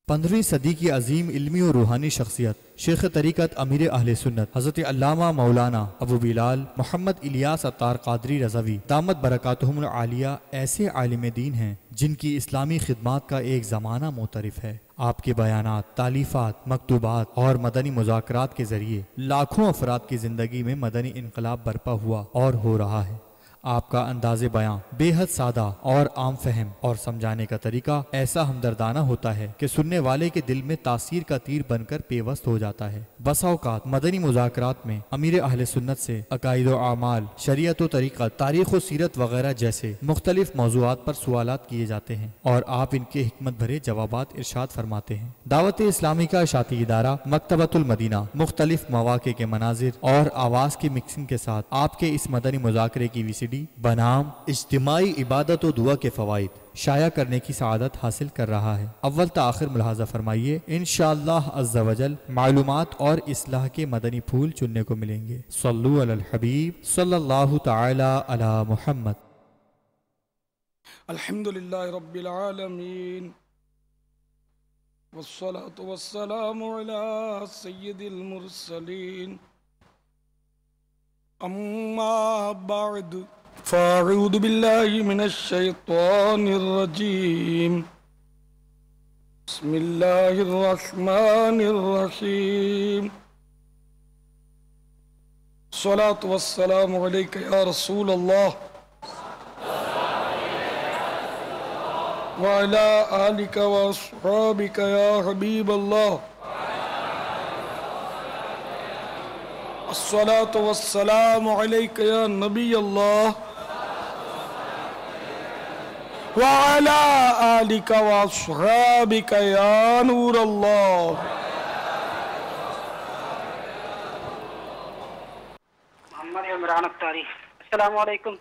15ویں صدی کی عظیم علمی اور روحانی شخصیت شیخ طریقت امیر اہل سنت حضرت علامہ مولانا ابو بلال محمد الیاس عطار قادری رضوی دامت برکاتہم العالیہ ایسے عالم دین ہیں جن کی اسلامی خدمات کا ایک زمانہ معترف ہے۔ آپ کے بیانات، تالیفات، مکتوبات اور مدنی مذاکرات کے ذریعے لاکھوں افراد کی زندگی میں مدنی انقلاب برپا ہوا اور ہو رہا ہے۔ آپ کا انداز بیان بے حد سادہ اور عام فہم اور سمجھانے کا طریقہ ایسا ہمدردانہ ہوتا ہے کہ سننے والے کے دل میں تاثیر کا تیر بن کر پیوست ہو جاتا ہے۔ بسا اوقات مدنی مذاکرات میں امیر اہل سنت سے عقائد و اعمال، شریعت و طریقت، تاریخ و سیرت وغیرہ جیسے مختلف موضوعات پر سوالات کیے جاتے ہیں اور آپ ان کے حکمت بھرے جوابات ارشاد فرماتے ہیں۔ دعوت اسلامی کا اشاعتی ادارہ مکتبۃ المدینہ مختلف مواقع کے مناظر اور آواز کی مکسنگ کے ساتھ آپ کے اس مدنی مذاکرے کی VCD بنام اجتماعی عبادت و دعا کے فوائد شائع کرنے کی سعادت حاصل کر رہا ہے۔ اول تا آخر ملاحظہ فرمائیے، انشاءاللہ عز و جل معلومات اور اصلاح کے مدنی پھول چننے کو ملیں گے۔ صلو علی الحبیب صلی اللہ تعالی علی محمد۔ الحمدللہ رب العالمین والصلاة والسلام علی سید المرسلین، اما بعد فاعوذ باللہ من الشیطان الرجیم، بسم اللہ الرحمن الرحیم، الصلاة والسلام علیک یا رسول اللہ وعلی آلک واصحابک یا حبیب اللہ، الصلاة والسلام علیک یا نبی اللہ وعلی آلک واصحابک یا نور اللہ۔ محمد عمران اختاری، السلام علیکم۔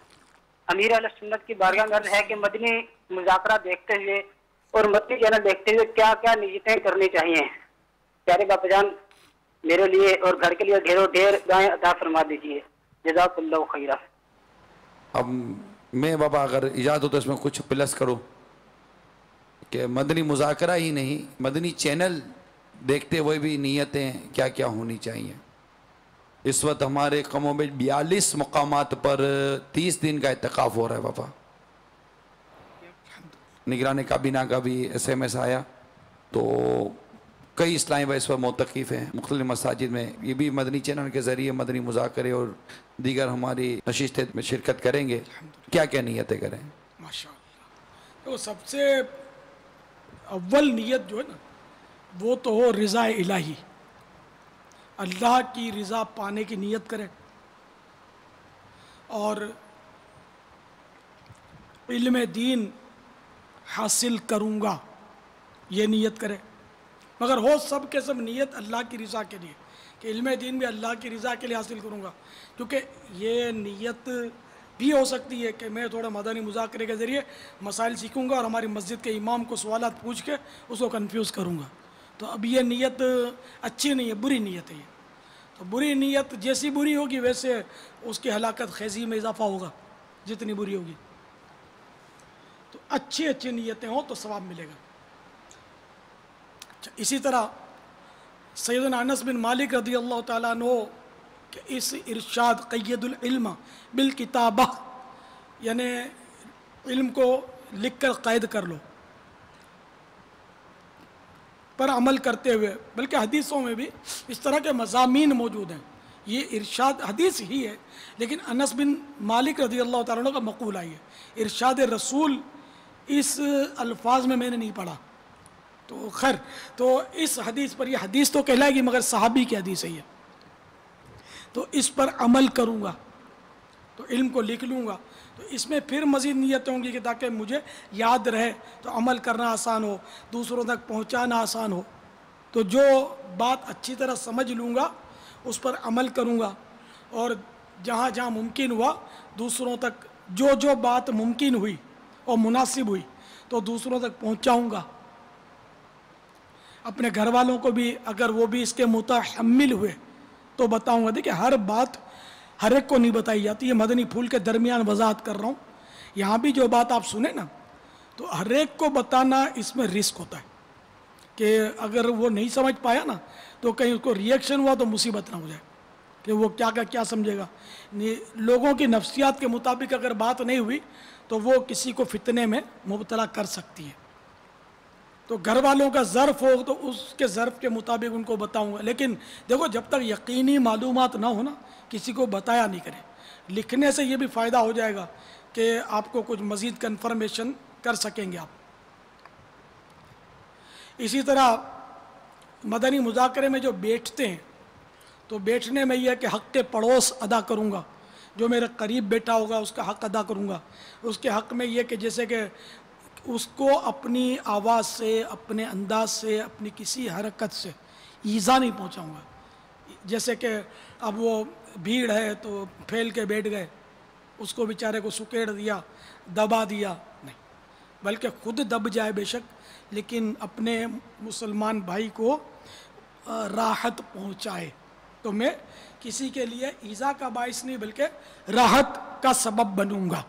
امیر اہل سنت کی بارگاہ میں عرض ہے کہ مدنی مذاکرہ دیکھتے ہوئے اور مدنی چینل دیکھتے ہوئے کیا کیا نیتیں کرنی چاہیے؟ پیارے باپا جان میرے لیے اور گھر کے لیے ڈھیروں ڈھیر دعائیں عطا فرما دیجیے، جزاک اللہ خیرہ۔ اب میں بابا اگر اجازت ہو تو اس میں کچھ پلس کرو کہ مدنی مذاکرہ ہی نہیں، مدنی چینل دیکھتے ہوئے بھی نیتیں کیا کیا ہونی چاہیے۔ اس وقت ہمارے قوموں میں 42 مقامات پر 30 دن کا اعتکاف ہو رہا ہے بابا۔ نگران کابینہ کا بھی SMS آیا تو کئی اسلامی بھائی اس پر معتکف ہیں مختلف مساجد میں، یہ بھی مدنی چینل کے ذریعے مدنی مذاکرے اور دیگر ہماری نشستیں میں شرکت کریں گے۔ کیا کیا نیتیں کریں؟ ماشاءاللہ، تو سب سے اول نیت جو ہے نا وہ تو ہو رضا الہی، اللہ کی رضا پانے کی نیت کریں، اور علم دین حاصل کروں گا یہ نیت کریں، مگر ہو سب کے سب نیت اللہ کی رضا کے لیے کہ علم دین بھی اللہ کی رضا کے لیے حاصل کروں گا، کیونکہ یہ نیت بھی ہو سکتی ہے کہ میں تھوڑا مدنی مذاکرے کے ذریعے مسائل سیکھوں گا اور ہماری مسجد کے امام کو سوالات پوچھ کے اس کو کنفیوز کروں گا، تو اب یہ نیت اچھی نہیں ہے، بری نیت ہے یہ۔ تو بری نیت جیسی بری ہوگی ویسے اس کی ہلاکت خیزی میں اضافہ ہوگا جتنی بری ہوگی، تو اچھی اچھی نیتیں ہوں تو ثواب ملے گا۔ اسی طرح سیدنا انس بن مالک رضی اللہ تعالیٰ عنہ کہ اس ارشاد قید العلم بالکتابہ، یعنی علم کو لکھ کر قید کر لو، پر عمل کرتے ہوئے، بلکہ حدیثوں میں بھی اس طرح کے مضامین موجود ہیں۔ یہ ارشاد حدیث ہی ہے لیکن انس بن مالک رضی اللہ تعالیٰ عنہ کا مقول آئی ہے، ارشاد رسول اس الفاظ میں نے نہیں پڑھا، تو خیر تو اس حدیث پر، یہ حدیث تو کہلائے گی مگر صحابی کی حدیث ہے یہ، تو اس پر عمل کروں گا، تو علم کو لکھ لوں گا، تو اس میں پھر مزید نیت ہوں گی کہ تاکہ مجھے یاد رہے، تو عمل کرنا آسان ہو، دوسروں تک پہنچانا آسان ہو، تو جو بات اچھی طرح سمجھ لوں گا اس پر عمل کروں گا، اور جہاں جہاں ممکن ہوا دوسروں تک جو بات ممکن ہوئی اور مناسب ہوئی تو دوسروں تک پہنچاؤں گا، اپنے گھر والوں کو بھی اگر وہ بھی اس کے متحمل ہوئے تو بتاؤں گا۔ دیکھیں ہر بات ہر ایک کو نہیں بتائی جاتی، یہ مدنی پھول کے درمیان وضاحت کر رہا ہوں، یہاں بھی جو بات آپ سنیں نا تو ہر ایک کو بتانا اس میں رسک ہوتا ہے، کہ اگر وہ نہیں سمجھ پایا نا تو کہیں اس کو ریئیکشن ہوا تو مصیبت نہ ہو جائے کہ وہ کیا سمجھے گا. لوگوں کی نفسیات کے مطابق اگر بات نہیں ہوئی تو وہ کسی کو فتنے میں مبتلا کر سکتی ہے. تو گھر والوں کا ظرف ہو تو اس کے ظرف کے مطابق ان کو بتاؤں گا. لیکن دیکھو جب تک یقینی معلومات نہ ہونا کسی کو بتایا نہیں کریں. لکھنے سے یہ بھی فائدہ ہو جائے گا کہ آپ کو کچھ مزید کنفرمیشن کر سکیں گے آپ. اسی طرح مدنی مذاکرے میں جو بیٹھتے ہیں تو بیٹھنے میں یہ ہے کہ حق پڑوس ادا کروں گا. جو میرے قریب بیٹھا ہوگا اس کا حق ادا کروں گا. اس کے حق میں یہ کہ جیسے کہ اس کو اپنی آواز سے، اپنے انداز سے، اپنی کسی حرکت سے ایذا نہیں پہنچاؤں گا. جیسے کہ اب وہ بھیڑ ہے تو پھیل کے بیٹھ گئے، اس کو بیچارے کو سکیڑ دیا، دبا دیا، نہیں، بلکہ خود دب جائے بے شک لیکن اپنے مسلمان بھائی کو راحت پہنچائے. تو میں کسی کے لیے ایذا کا باعث نہیں بلکہ راحت کا سبب بنوں گا.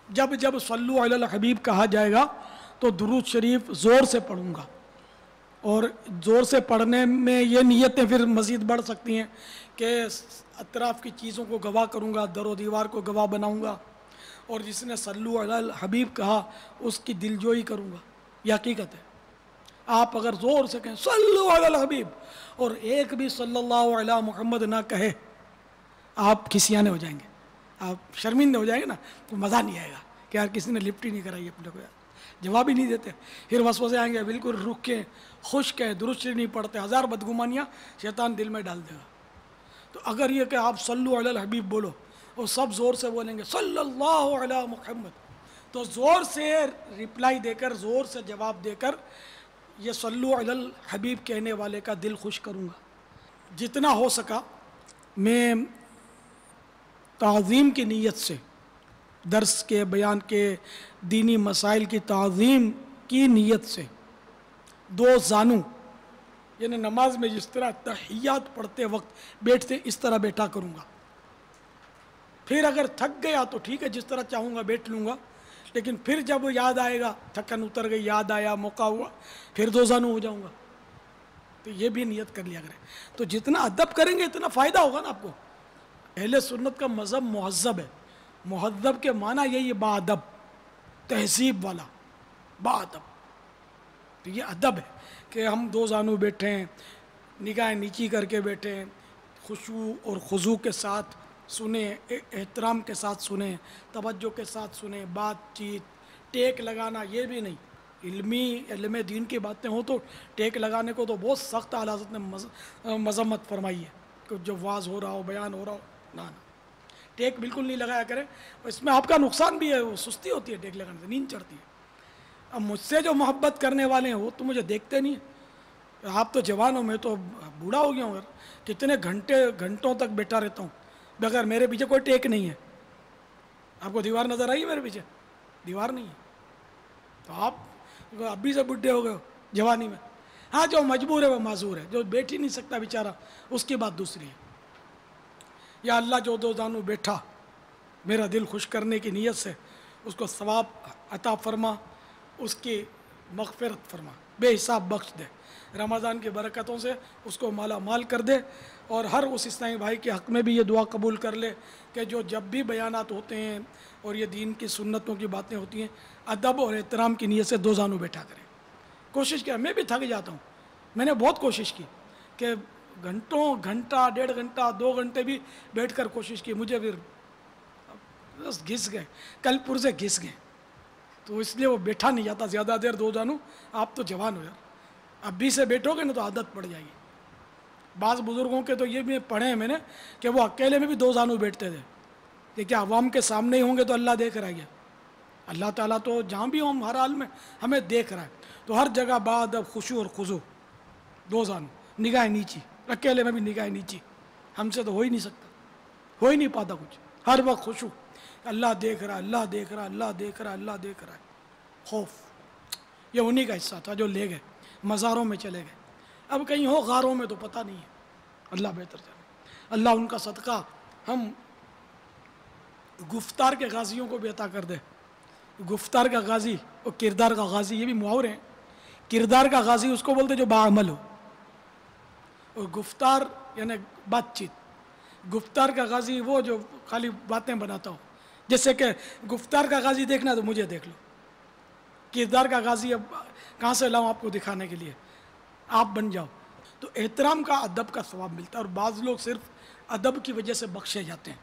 جب صلو علی الحبیب کہا جائے گا تو درود شریف زور سے پڑھوں گا. اور زور سے پڑھنے میں یہ نیتیں پھر مزید بڑھ سکتی ہیں کہ اطراف کی چیزوں کو گواہ کروں گا، در و دیوار کو گواہ بناؤں گا، اور جس نے صلو علی الحبیب کہا اس کی دلجوئی کروں گا. یہ حقیقت ہے. آپ اگر زور سے کہیں صلو علی الحبیب اور ایک بھی صلی اللہ علی محمد نہ کہے آپ کھسیانے ہو جائیں گے، آپ شرمندے ہو جائیں گے نا، تو مزہ نہیں آئے گا کہ یار کسی نے لفٹ ہی نہیں کرائی اپنے کو، یار جواب ہی نہیں دیتے. پھر وسوسے آئیں گے، بالکل رکے خشک ہے، درست نہیں پڑھتے، ہزار بدگمانیاں شیطان دل میں ڈال دے گا. تو اگر یہ کہ آپ صلو علی الحبیب بولو اور سب زور سے بولیں گے صلی اللہ علی محمد، تو زور سے رپلائی دے کر، زور سے جواب دے کر یہ صلو علی الحبیب کہنے والے کا دل خوش کروں گا. جتنا ہو سکا میں تعظیم کی نیت سے، درس کے بیان کے دینی مسائل کی تعظیم کی نیت سے دو زانو، یعنی نماز میں جس طرح تحیات پڑھتے وقت بیٹھتے اس طرح بیٹھا کروں گا. پھر اگر تھک گیا تو ٹھیک ہے، جس طرح چاہوں گا بیٹھ لوں گا. لیکن پھر جب یاد آئے گا، تھکن اتر گئی، یاد آیا، موقع ہوا، پھر دو زانو ہو جاؤں گا. تو یہ بھی نیت کر لیا کریں. تو جتنا ادب کریں گے اتنا فائدہ ہوگا نا آپ کو. اہل سنت کا مذہب مہذب ہے. مہذب کے معنی یہی با ادب، تہذیب والا، با ادب. تو یہ ادب ہے کہ ہم دو زانو بیٹھیں، نگاہیں نیچی کر کے بیٹھیں، خشوع اور خضوع کے ساتھ سنیں، احترام کے ساتھ سنیں، توجہ کے ساتھ سنیں. بات چیت ٹیک لگانا یہ بھی نہیں. علم دین کی باتیں ہوں تو ٹیک لگانے کو تو بہت سخت اعلیٰ حضرت نے مذمت فرمائی ہے کہ جو واز ہو رہا ہو، بیان ہو رہا ہو، نہ ٹیک بالکل نہیں لگایا کرے. اس میں آپ کا نقصان بھی ہے، وہ سستی ہوتی ہے ٹیک لگانے سے، نیند چڑھتی ہے. اب مجھ سے جو محبت کرنے والے ہیں وہ تو مجھے دیکھتے نہیں ہیں. آپ تو جوان ہو، میں تو بوڑھا ہو گیا ہوں. کتنے گھنٹوں تک بیٹھا رہتا ہوں بغیر میرے پیچھے کوئی ٹیک نہیں ہے. آپ کو دیوار نظر آئی ہے میرے پیچھے؟ دیوار نہیں ہے. تو آپ ابھی سے بڈھے ہو گئے ہو جوانی میں. ہاں جو مجبور ہے وہ معذور ہے، جو بیٹھ ہی نہیں سکتا بیچارہ اس کی بات دوسری ہے. یا اللہ جو دو زانو بیٹھا میرا دل خوش کرنے کی نیت سے، اس کو ثواب عطا فرما، اس کی مغفرت فرما، بے حساب بخش دے، رمضان کی برکتوں سے اس کو مالا مال کر دے. اور ہر اس اسلامی بھائی کے حق میں بھی یہ دعا قبول کر لے کہ جو جب بھی بیانات ہوتے ہیں اور یہ دین کی سنتوں کی باتیں ہوتی ہیں ادب اور احترام کی نیت سے دو زانو بیٹھا کریں. کوشش کیا، میں بھی تھک جاتا ہوں، میں نے بہت کوشش کی کہ گھنٹہ 1.5 گھنٹہ 2 گھنٹے بھی بیٹھ کر کوشش کی، مجھے پھر بس گھس گئے، کل پرزے گھس گئے. تو اس لیے وہ بیٹھا نہیں جاتا زیادہ دیر دو زانو. آپ تو جوان ہو یار، ابھی سے بیٹھو گے نا تو عادت پڑ جائے گی. بعض بزرگوں کے تو یہ بھی پڑھے ہیں میں نے کہ وہ اکیلے میں بھی دو زانو بیٹھتے تھے. کہ کیا عوام کے سامنے ہی ہوں گے تو اللہ دیکھ رہا ہے؟ اللہ تعالیٰ تو جہاں بھی ہوں ہر حال میں ہمیں دیکھ رہا ہے. تو ہر جگہ بادب خشوع اور خضوع، دو زانو، نگاہیں نیچی، اکیلے میں بھی نگاہیں نیچی. ہم سے تو ہو ہی نہیں سکتا، ہو ہی نہیں پاتا کچھ. ہر وقت خشوع، اللہ دیکھ رہا، اللہ دیکھ رہا، اللہ دیکھ رہا، اللہ دیکھ رہا ہے. خوف یہ انہی کا حصہ تھا جو لے گئے، مزاروں میں چلے گئے. اب کہیں ہو غاروں میں تو پتہ نہیں ہے، اللہ بہتر جانے. اللہ ان کا صدقہ ہم گفتار کے غازیوں کو بھی عطا کر دے. گفتار کا غازی اور کردار کا غازی، یہ بھی محاورے ہیں. کردار کا غازی اس کو بولتے جو باعمل ہو، اور گفتار یعنی بات چیت. گفتار کا غازی وہ جو خالی باتیں بناتا ہو. جیسے کہ گفتار کا غازی دیکھنا تو مجھے دیکھ لو، کردار کا غازی اب کہاں سے لاؤں آپ کو دکھانے کے لیے، آپ بن جاؤ. تو احترام کا ادب کا ثواب ملتا ہے، اور بعض لوگ صرف ادب کی وجہ سے بخشے جاتے ہیں.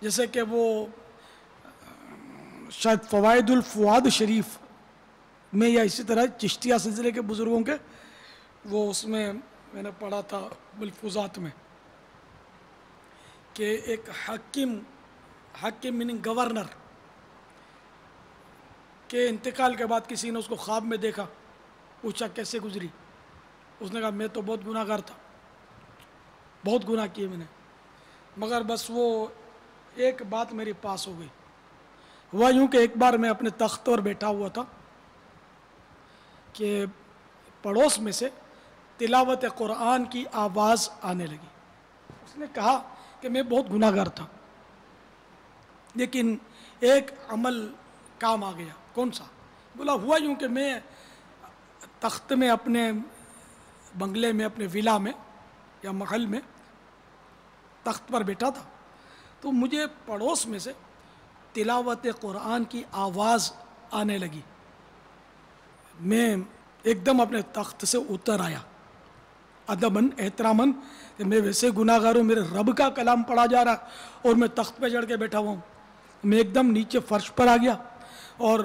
جیسے کہ وہ شاید فوائد الفواد شریف میں یا اسی طرح چشتیہ سلسلے کے بزرگوں کے، وہ اس میں میں نے پڑھا تھا ملفوظات میں کہ ایک حاکم میننگ گورنر کے انتقال کے بعد کسی نے اس کو خواب میں دیکھا، پوچھا کیسے گزری. اس نے کہا میں تو بہت گناہ گار تھا، بہت گناہ کیے میں نے، مگر بس وہ ایک بات میرے پاس ہو گئی. ہوا یوں کہ ایک بار میں اپنے تخت پر بیٹھا ہوا تھا کہ پڑوس میں سے تلاوت قرآن کی آواز آنے لگی. اس نے کہا کہ میں بہت گناہ گار تھا، لیکن ایک عمل کام آ گیا. کون سا؟ بولا ہوا یوں کہ میں تخت میں اپنے بنگلے میں، اپنے ولا میں یا محل میں تخت پر بیٹھا تھا، تو مجھے پڑوس میں سے تلاوت قرآن کی آواز آنے لگی. میں ایک دم اپنے تخت سے اتر آیا ادباً احتراماً کہ میں ویسے گناہ گار ہوں، میرے رب کا کلام پڑھا جا رہا ہے اور میں تخت پہ چڑھ کے بیٹھا ہوا ہوں. میں ایک دم نیچے فرش پر آ گیا اور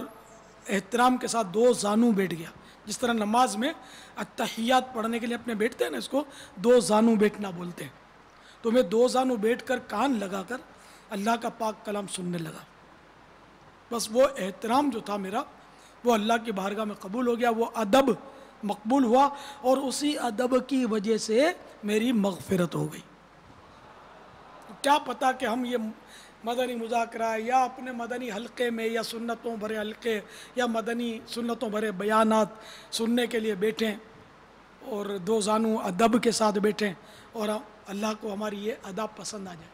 احترام کے ساتھ 2 زانو بیٹھ گیا. جس طرح نماز میں التحیات پڑھنے کے لیے اپنے بیٹھتے ہیں نا، اس کو 2 زانو بیٹھنا بولتے ہیں. تو میں 2 زانو بیٹھ کر کان لگا کر اللہ کا پاک کلام سننے لگا. بس وہ احترام جو تھا میرا، وہ اللہ کی بارگاہ میں قبول ہو گیا، وہ ادب مقبول ہوا، اور اسی ادب کی وجہ سے میری مغفرت ہو گئی. کیا پتا کہ ہم یہ مدنی مذاکرہ یا اپنے مدنی حلقے میں یا سنتوں بھرے حلقے یا مدنی سنتوں بھرے بیانات سننے کے لیے بیٹھیں اور 2 زانو ادب کے ساتھ بیٹھیں، اور اللہ کو ہماری یہ ادب پسند آ جائے،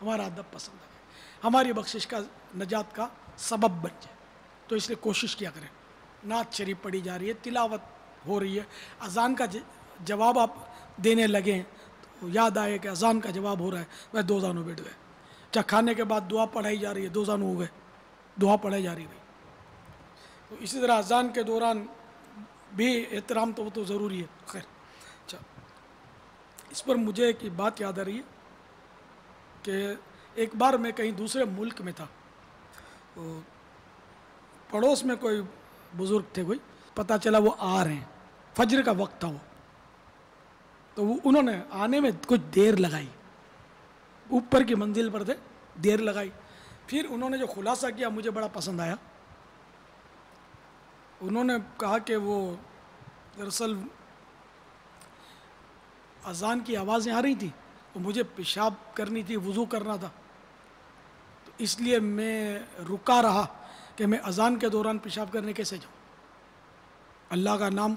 ہمارا ادب پسند آ جائے، ہماری بخشش کا نجات کا سبب بن جائے. تو اس لیے کوشش کیا کریں. نعت شریف پڑھی جا رہی ہے، تلاوت ہو رہی ہے، اذان کا جواب آپ دینے لگیں تو یاد آئے کہ اذان کا جواب ہو رہا ہے، وہ 2 زانو بیٹھ گئے. چاہے کھانے کے بعد دعا پڑھائی جا رہی ہے، 2 زانو ہو گئے، دعا پڑھائی جا رہی ہے. تو اسی طرح اذان کے دوران بھی احترام تو وہ تو ضروری ہے. خیر، اچھا، اس پر مجھے ایک بات یاد آ رہی ہے کہ ایک بار میں کہیں دوسرے ملک میں تھا، تو پڑوس میں کوئی بزرگ تھے، کوئی پتہ چلا وہ آ رہے ہیں، فجر کا وقت تھا وہ، تو انہوں نے آنے میں کچھ دیر لگائی، اوپر کی منزل پر تھے، دیر لگائی. پھر انہوں نے جو خلاصہ کیا مجھے بڑا پسند آیا. انہوں نے کہا کہ وہ دراصل اذان کی آوازیں آ رہی تھیں اور مجھے پیشاب کرنی تھی، وضو کرنا تھا، تو اس لیے میں رکا رہا کہ میں اذان کے دوران پیشاب کرنے کیسے جاؤں. اللہ کا نام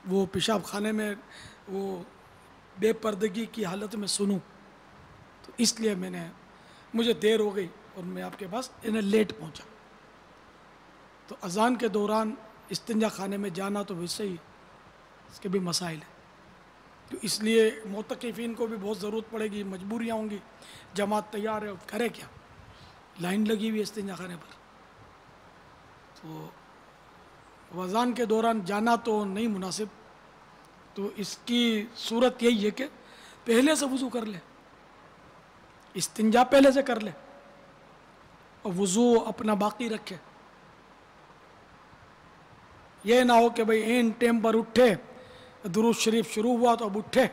وہ پیشاب خانے میں وہ بے پردگی کی حالت میں سنوں، تو اس لیے مجھے دیر ہو گئی اور میں آپ کے پاس لیٹ پہنچا. تو اذان کے دوران استنجا خانے میں جانا تو ویسے ہی اس کے بھی مسائل ہیں، تو اس لیے معتکفین کو بھی بہت ضرورت پڑے گی، مجبوریاں ہوں گی، جماعت تیار ہے، کرے کیا، لائن لگی ہوئی ہے استنجا خانے پر. تو اذان کے دوران جانا تو نہیں مناسب، تو اس کی صورت یہی ہے کہ پہلے سے وضو کر لے، استنجا پہلے سے کر لے اور وضو اپنا باقی رکھے. یہ نہ ہو کہ بھئی این ٹائم پر اٹھے، درود شریف شروع ہوا تو اب اٹھے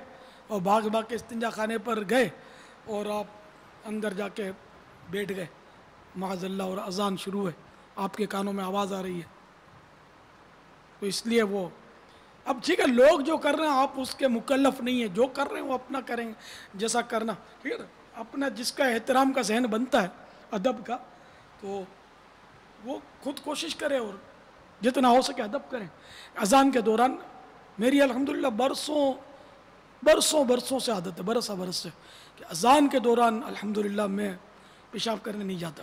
اور بھاگ کے استنجا خانے پر گئے اور آپ اندر جا کے بیٹھ گئے معاذ اللہ، اور اذان شروع ہے، آپ کے کانوں میں آواز آ رہی ہے. تو اس لیے وہ اب ٹھیک ہے، لوگ جو کر رہے ہیں آپ اس کے مکلف نہیں ہیں، جو کر رہے ہیں وہ اپنا کریں گے جیسا کرنا، ٹھیک ہے، اپنا جس کا احترام کا ذہن بنتا ہے ادب کا، تو وہ خود کوشش کرے اور جتنا ہو سکے ادب کریں. اذان کے دوران میری الحمدللہ برسوں سے عادت ہے، برس سے کہ اذان کے دوران الحمدللہ میں پیشاب کرنے نہیں جاتا.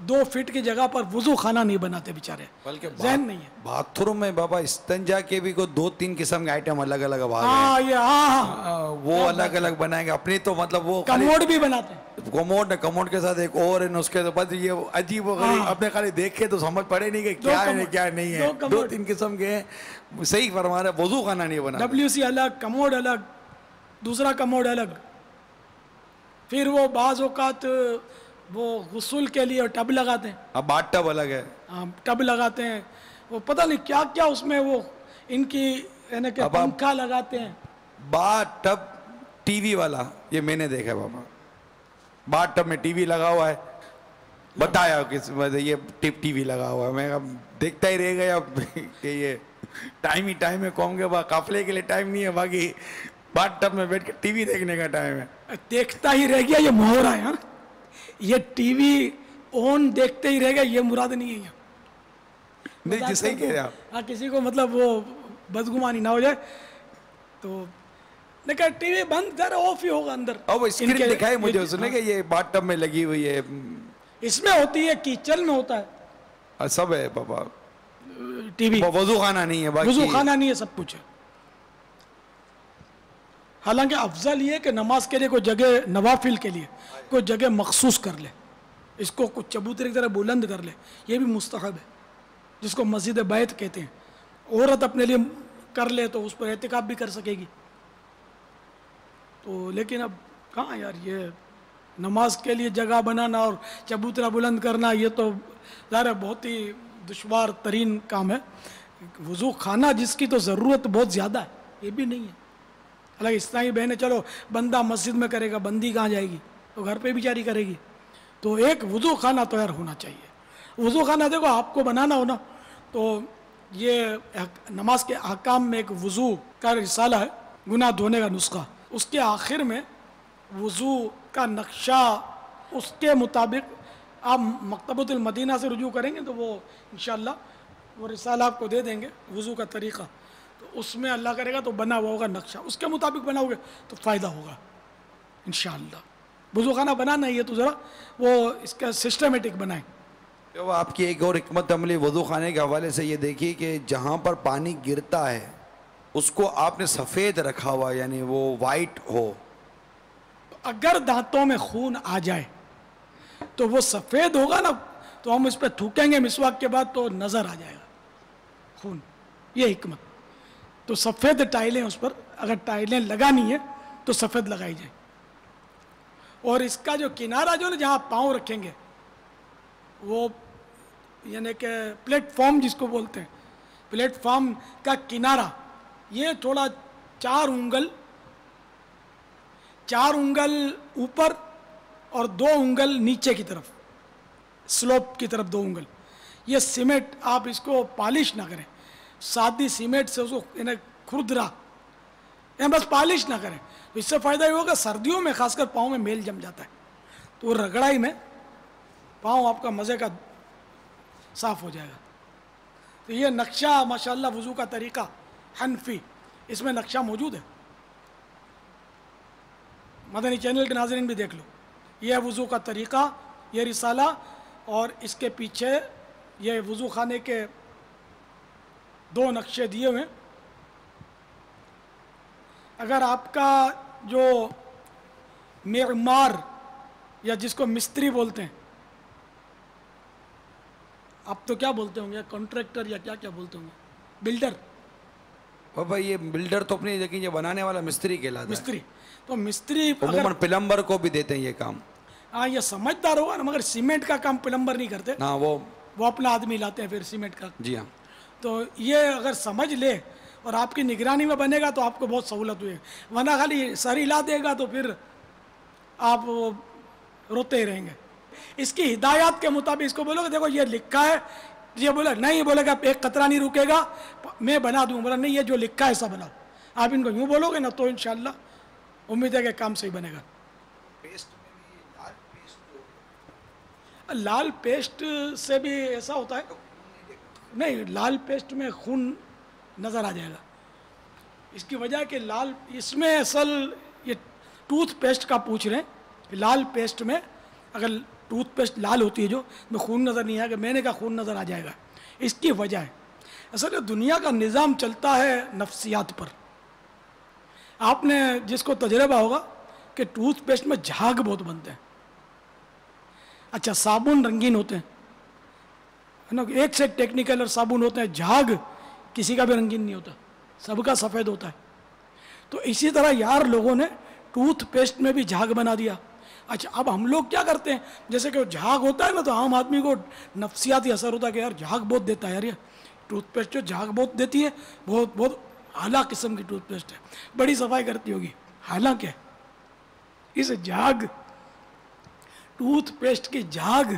2 فٹ کی جگہ پر وضو خانہ نہیں بناتے بیچارے, بلکہ ذہن نہیں ہے. باتھ روم میں بابا استنجا کے بھی کوئی 2-3 قسم کے آئٹم الگ الگ اب آ ہاں یہ گئے, وہ الگ الگ بنائیں گے اپنی, تو مطلب وہ کموڈ بھی بناتے ہیں. کموڈ کے ساتھ ایک اور ہے اس کے بعد یہ عجیب و غریب, اپنے خالی دیکھے تو سمجھ پڑے نہیں کہ کیا ہے کیا نہیں ہے, 2-3 قسم کے ہیں. صحیح فرما رہے, وضو خانہ نہیں بنا. WC الگ, کموڈ الگ, دوسرا کموڈ الگ. پھر وہ بعض اوقات وہ غسل کے لیے ٹب لگاتے ہیں. اب باتھ ٹب الگ ہے, ہاں ٹب لگاتے ہیں, وہ پتہ نہیں کیا کیا اس میں وہ ان کی یعنی کہ پنکھا لگاتے ہیں. باتھ ٹب ٹی وی والا یہ میں نے دیکھا بابا, باتھ ٹب میں ٹی وی لگا ہوا ہے, بتایا کس یہ ٹی وی لگا ہوا ہے. میں دیکھتا ہی رہ گیا کہ یہ ٹائم ہے, کہوں گے قافلے کے لیے ٹائم نہیں ہے, باقی باتھ ٹب میں بیٹھ کے ٹی وی دیکھنے کا ٹائم ہے. دیکھتا ہی رہ گیا, یہ محورہ ہے. یہ ٹی وی آن دیکھتے ہی رہ گیا, یہ مراد نہیں ہے. نہیں جی صحیح کہہ رہے آپ. ہاں کسی کو مطلب وہ بدگمانی نہ ہو جائے تو لیکن ٹی وی بند کر آف ہی ہوگا اندر. اب اسکرین دکھائے مجھے اس نے کہ یہ باتھ ٹب میں لگی ہوئی ہے. اس میں ہوتی ہے, کیچن میں ہوتا ہے, سب ہے بابا. ٹی وی وضو خانہ نہیں ہے, وضو خانہ نہیں ہے, سب کچھ ہے. حالانکہ افضل یہ کہ نماز کے لیے کوئی جگہ, نوافل کے لیے کوئی جگہ مخصوص کر لے, اس کو کچھ چبوترے کی طرح بلند کر لے, یہ بھی مستحب ہے, جس کو مسجد بیت کہتے ہیں. عورت اپنے لیے کر لے تو اس پر اعتکاف بھی کر سکے گی. تو لیکن اب کہاں یار, یہ نماز کے لیے جگہ بنانا اور چبوترا بلند کرنا یہ تو ظاہر بہت ہی دشوار ترین کام ہے. وضو خانہ جس کی تو ضرورت بہت زیادہ ہے, یہ بھی نہیں ہے. حالانکہ اسلامی بہنیں چلو بندہ مسجد میں کرے گا, بندی کہاں جائے گی, تو گھر پہ بھی جاری کرے گی. تو ایک وضو خانہ تیار ہونا چاہیے. وضو خانہ دیکھو آپ کو بنانا ہونا تو یہ نماز کے احکام میں ایک وضو کا رسالہ ہے, گناہ دھونے کا نسخہ. اس کے آخر میں وضو کا نقشہ, اس کے مطابق آپ مکتبۃ المدینہ سے رجوع کریں گے تو وہ انشاءاللہ وہ رسالہ آپ کو دے دیں گے, وضو کا طریقہ. تو اس میں اللہ کرے گا تو بنا ہوا ہوگا نقشہ, اس کے مطابق بناؤ گے تو فائدہ ہوگا انشاءاللہ. وضو خانہ بنانا ہے تو ذرا وہ اس کا سسٹمیٹک بنائیں. وہ آپ کی ایک اور حکمت عملی وضو خانے کے حوالے سے یہ دیکھیے کہ جہاں پر پانی گرتا ہے اس کو آپ نے سفید رکھا ہوا, یعنی وہ وائٹ ہو. اگر دانتوں میں خون آ جائے تو وہ سفید ہوگا نا, تو ہم اس پہ تھوکیں گے مسواک کے بعد تو نظر آ جائے گا خون. یہ حکمت. تو سفید ٹائلیں اس پر, اگر ٹائلیں لگانی ہے تو سفید لگائی جائیں. اور اس کا جو کنارہ جو نا جہاں پاؤں رکھیں گے وہ یعنی کہ پلیٹ فارم جس کو بولتے ہیں, پلیٹ فارم کا کنارہ یہ تھوڑا 4 انگل اوپر اور 2 انگل نیچے کی طرف, سلوپ کی طرف 2 انگل. یہ سیمنٹ آپ اس کو پالش نہ کریں, سادی سیمنٹ سے اس کو کھردرا, بس پالش نہ کریں. اس سے فائدہ یہ ہوگا سردیوں میں خاص کر پاؤں میں میل جم جاتا ہے, تو وہ رگڑائی میں پاؤں آپ کا مزے کا صاف ہو جائے گا. تو یہ نقشہ ماشاءاللہ وضو کا طریقہ حنفی, اس میں نقشہ موجود ہے. مدنی چینل کے ناظرین بھی دیکھ لو, یہ ہے وضو کا طریقہ, یہ رسالہ, اور اس کے پیچھے یہ وضو خانے کے 2 نقشے دیے ہوئے. اگر آپ کا جو معمار یا جس کو مستری بولتے ہیں, آپ تو کیا بولتے ہوں گے, کانٹریکٹر یا کیا بولتے ہوں گے, بلڈر. بابا یہ بلڈر تو اپنی لیکن یہ بنانے والا مستری کہلاتا ہے. مستری تو مستری عموماً پلمبر کو بھی دیتے ہیں یہ کام. ہاں یہ سمجھدار ہوگا نا, مگر سیمنٹ کا کام پلمبر نہیں کرتے, ہاں وہ اپنا آدمی لاتے ہیں پھر سیمنٹ کا. جی ہاں. تو یہ اگر سمجھ لے اور آپ کی نگرانی میں بنے گا تو آپ کو بہت سہولت ہوئی ہے, ورنہ خالی سر ہلا دے گا تو پھر آپ روتے رہیں گے. اس کی ہدایات کے مطابق اس کو بولو گے دیکھو یہ لکھا ہے, یہ بولے نہیں, بولے گا ایک قطرہ نہیں رکے گا, میں بنا دوں. بولا نہیں, یہ جو لکھا ہے ایسا بناؤ. آپ ان کو یوں بولو گے نا تو انشاءاللہ امید ہے کہ کام صحیح بنے گا. لال پیسٹ سے بھی ایسا ہوتا ہے نہیں, لال پیسٹ میں خون نظر آ جائے گا. اس کی وجہ کہ لال, اس میں اصل یہ ٹوتھ پیسٹ کا پوچھ رہے ہیں, لال پیسٹ میں اگر ٹوتھ پیسٹ لال ہوتی ہے جو میں خون نظر نہیں آئے گا، میں نے کہا خون نظر آ جائے گا، اس کی وجہ ہے اصل دنیا کا نظام چلتا ہے نفسیات پر. آپ نے جس کو تجربہ ہوگا کہ ٹوتھ پیسٹ میں جھاگ بہت بنتے ہیں. اچھا صابن رنگین ہوتے ہیں نا، ایک سے ایک ٹیکنیکل اور صابن ہوتے ہیں، جھاگ کسی کا بھی رنگین نہیں ہوتا، سب کا سفید ہوتا ہے. تو اسی طرح یار لوگوں نے ٹوتھ پیسٹ میں بھی جھاگ بنا دیا. اچھا اب ہم لوگ کیا کرتے ہیں، جیسے کہ وہ جھاگ ہوتا ہے نا تو عام آدمی کو نفسیاتی اثر ہوتا ہے کہ یار جھاگ بہت دیتا ہے، یار یہ ٹوتھ پیسٹ جو جھاگ بہت دیتی ہے، بہت بہت اعلیٰ قسم کی ٹوتھ پیسٹ ہے، بڑی صفائی کرتی ہوگی. حالانکہ اس جھاگ ٹوتھ پیسٹ کی جھاگ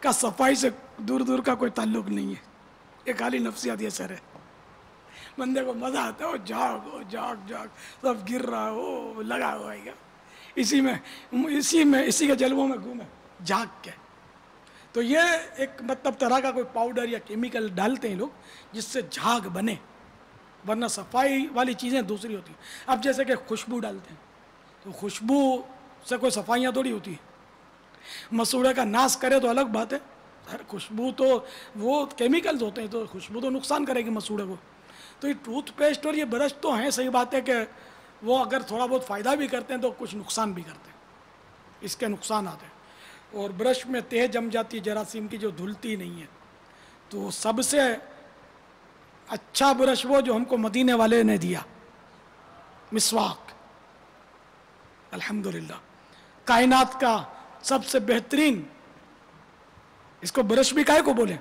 کا صفائی سے دور دور کا کوئی تعلق نہیں ہے، یہ خالی نفسیاتی اثر ہے. بندے کو مزہ آتا ہے، وہ جھاگ وہ جھاگ جھاگ سب گر رہا ہے، وہ لگا ہوا ہے، اسی کے جلووں میں گھومے جھاگ کے. تو یہ ایک مطلب طرح کا کوئی پاؤڈر یا کیمیکل ڈالتے ہیں لوگ جس سے جھاگ بنے، ورنہ صفائی والی چیزیں دوسری ہوتی ہیں. اب جیسے کہ خوشبو ڈالتے ہیں تو خوشبو سے کوئی صفائیاں تھوڑی ہوتی ہیں. مسوڑے کا ناس کرے تو الگ بات ہے، خوشبو تو وہ کیمیکلز ہوتے ہیں تو خوشبو تو نقصان کرے گی مسوڑے کو. تو یہ ٹوتھ پیسٹ اور یہ برش تو ہیں، صحیح بات ہے کہ وہ اگر تھوڑا بہت فائدہ بھی کرتے ہیں تو کچھ نقصان بھی کرتے ہیں، اس کے نقصانات ہیں. اور برش میں تہ جم جاتی ہے جراثیم کی جو دھلتی نہیں ہے. تو سب سے اچھا برش وہ جو ہم کو مدینے والے نے دیا، مسواک. الحمدللہ کائنات کا سب سے بہترین، اس کو برش بھی کائے کو بولیں،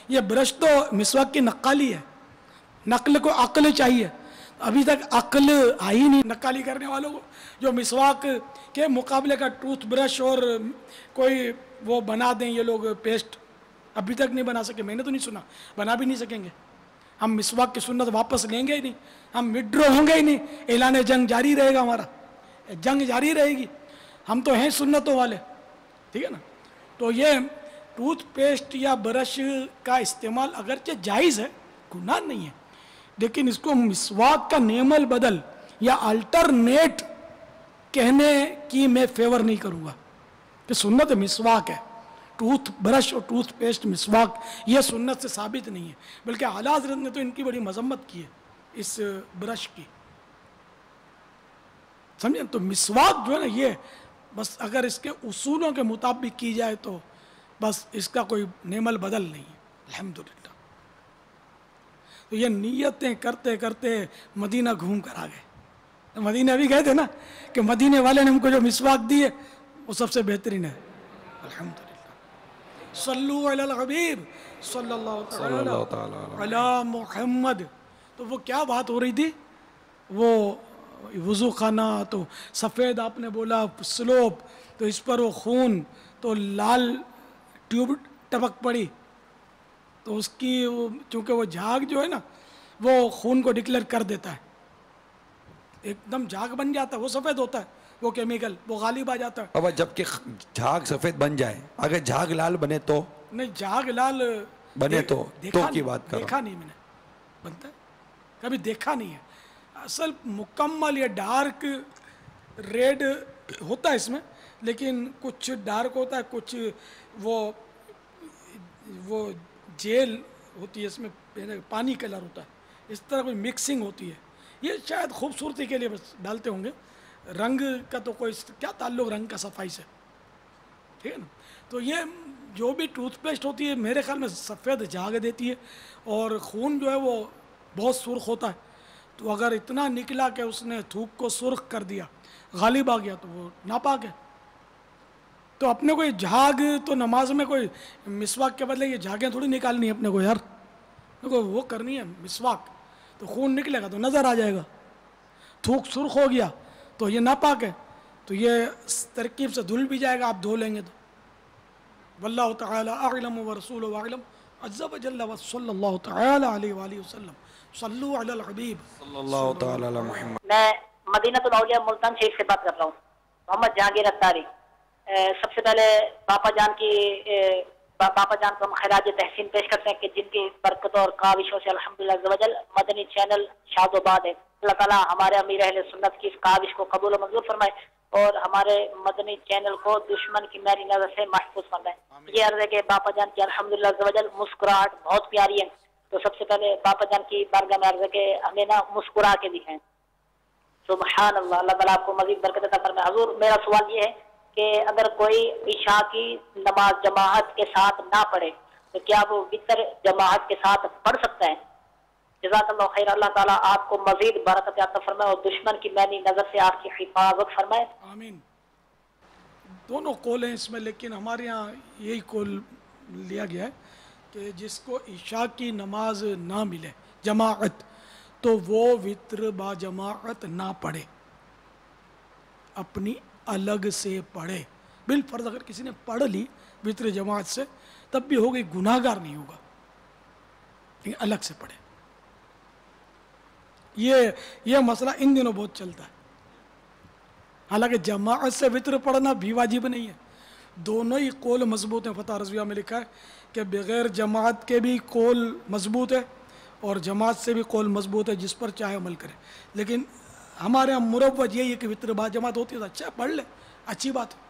یہ برش تو مسواک کی نقالی ہے. نقل کو عقل چاہیے، ابھی تک عقل آئی نہیں نقالی کرنے والوں کو. جو مسواک کے مقابلے کا ٹوتھ برش اور کوئی وہ بنا دیں یہ لوگ پیسٹ، ابھی تک نہیں بنا سکے، میں نے تو نہیں سنا، بنا بھی نہیں سکیں گے. ہم مسواک کی سنت واپس لیں گے ہی نہیں، ہم وڈرو ہوں گے ہی نہیں. اعلان جنگ جاری رہے گا، ہمارا جنگ جاری رہے گی. ہم تو ہیں سنتوں والے، ٹھیک ہے نا. تو یہ ٹوتھ پیسٹ یا برش کا استعمال اگرچہ جائز ہے، گناہ نہیں ہے، لیکن اس کو مسواک کا نعم البدل یا الٹرنیٹ کہنے کی میں فیور نہیں کروں گا کہ سنت مسواک ہے. ٹوتھ برش اور ٹوتھ پیسٹ مسواک یہ سنت سے ثابت نہیں ہے، بلکہ اعلیٰ حضرت نے تو ان کی بڑی مذمت کی ہے اس برش کی، سمجھیں. تو مسواک جو ہے نا یہ بس اگر اس کے اصولوں کے مطابق کی جائے تو بس اس کا کوئی نعم البدل نہیں ہے، الحمدللہ. تو یہ نیتیں کرتے کرتے مدینہ گھوم کر آ گئے. مدینہ بھی گئے تھے نا کہ مدینے والے نے ہم کو جو مسواک دی ہے وہ سب سے بہترین ہے، الحمدللہ. صلو علی الحبیب صلی اللہ تعالی علی محمد. تو وہ کیا بات ہو رہی تھی، وہ وضو خانہ تو سفید آپ نے بولا سلوپ، تو اس پر وہ خون، تو لال ٹیوب ٹپک پڑی. تو اس کی چونکہ وہ جھاگ جو ہے نا وہ خون کو ڈکلیئر کر دیتا ہے، ایک دم جھاگ بن جاتا ہے، وہ سفید ہوتا ہے، وہ کیمیکل وہ غالب آ جاتا ہے. اب جب کہ جھاگ سفید بن جائے، اگر جھاگ لال بنے تو نہیں، جھاگ لال بنے تو کی بات کرو. دیکھا نہیں میں نے، بنتا ہے کبھی دیکھا نہیں ہے. اصل مکمل یہ ڈارک ریڈ ہوتا ہے اس میں، لیکن کچھ ڈارک ہوتا ہے، کچھ وہ جیل ہوتی ہے، اس میں پانی کلر ہوتا ہے، اس طرح کوئی مکسنگ ہوتی ہے. یہ شاید خوبصورتی کے لیے بس ڈالتے ہوں گے، رنگ کا تو کوئی کیا تعلق رنگ کا صفائی سے، ٹھیک ہے نا. تو یہ جو بھی ٹوتھ پیسٹ ہوتی ہے میرے خیال میں سفید جھاگ دیتی ہے، اور خون جو ہے وہ بہت سرخ ہوتا ہے. تو اگر اتنا نکلا کہ اس نے تھوک کو سرخ کر دیا، غالب آ گیا، تو وہ ناپاک ہے. تو اپنے کو یہ جھاگ تو نماز میں کوئی مسواک کے بدلے یہ جھاگیں تھوڑی نکالنی ہے اپنے کو، یار وہ کرنی ہے مسواک. تو خون نکلے گا تو نظر آ جائے گا، تھوک سرخ ہو گیا تو یہ ناپاک ہے. تو یہ ترکیب سے دھل بھی جائے گا، آپ دھو لیں گے تو. واللہ تعالی اعلم ورسولہ اعلم عز وجل وصلی اللہ تعالی علیہ وآلہ وسلم. صلو علی الحبیب صلی اللہ تعالی علی محمد. میں مدینہ الاولیاء ملتان شریف سے بات کر رہا ہوں، محمد جہانگیر اتاری. سب سے پہلے باپا جان کو ہم خراج تحسین پیش کرتے ہیں کہ جن کی برکتوں اور کاوشوں سے الحمدللہ عز و جل مدنی چینل شاد و باد ہے. اللہ تعالیٰ ہمارے امیر اہل سنت کی اس کاوش کو قبول و منظور فرمائے اور ہمارے مدنی چینل کو دشمن کی میری نظر سے محفوظ فرمائے. یہ عرض ہے کہ باپا جان کی الحمدللہ عز و جل مسکراہٹ بہت پیاری ہے. تو سب سے پہلے باپا جان کی بارگاہ میں عرض ہے کہ ہمیں نا مسکرا کے دکھائیں. سبحان اللہ، اللہ تعالیٰ آپ کو مزید برکت عطا فرمائے. حضور میرا سوال یہ ہے کہ اگر کوئی عشاء کی نماز جماعت کے ساتھ نہ پڑھے تو کیا وہ وتر جماعت کے ساتھ پڑھ سکتا ہے؟ جزاک اللہ خیر. اللہ تعالیٰ آپ کو مزید برکت عطا فرمائے اور دشمن کی مینی نظر سے آپ کی حفاظت فرمائے. آمین. دونوں قول ہیں اس میں، لیکن ہمارے یہاں یہی قول لیا گیا ہے کہ جس کو عشاء کی نماز نہ ملے جماعت تو وہ وتر با جماعت نہ پڑھے، اپنی الگ سے پڑھے. بالفرض اگر کسی نے پڑھ لی وتر جماعت سے تب بھی ہو گئی، گناہ گار نہیں ہوگا، لیکن الگ سے پڑھے. یہ مسئلہ ان دنوں بہت چلتا ہے. حالانکہ جماعت سے وتر پڑھنا بھی واجب نہیں ہے. دونوں ہی قول مضبوط ہیں. فتح رضویہ میں لکھا ہے کہ بغیر جماعت کے بھی قول مضبوط ہے اور جماعت سے بھی قول مضبوط ہے، جس پر چاہے عمل کرے. لیکن ہمارے یہاں مروج یہی ہے کہ وتر با جماعت ہوتی ہے تو اچھا پڑھ لے، اچھی بات ہے.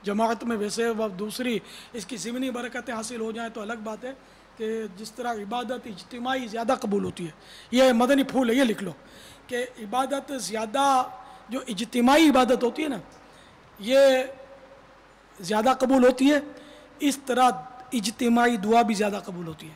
جماعت میں ویسے دوسری اس کی ضمنی برکتیں حاصل ہو جائیں تو الگ بات ہے کہ جس طرح عبادت اجتماعی زیادہ قبول ہوتی ہے. یہ مدنی پھول ہے، یہ لکھ لو کہ عبادت زیادہ، جو اجتماعی عبادت ہوتی ہے نا یہ زیادہ قبول ہوتی ہے، اس طرح اجتماعی دعا بھی زیادہ قبول ہوتی ہے.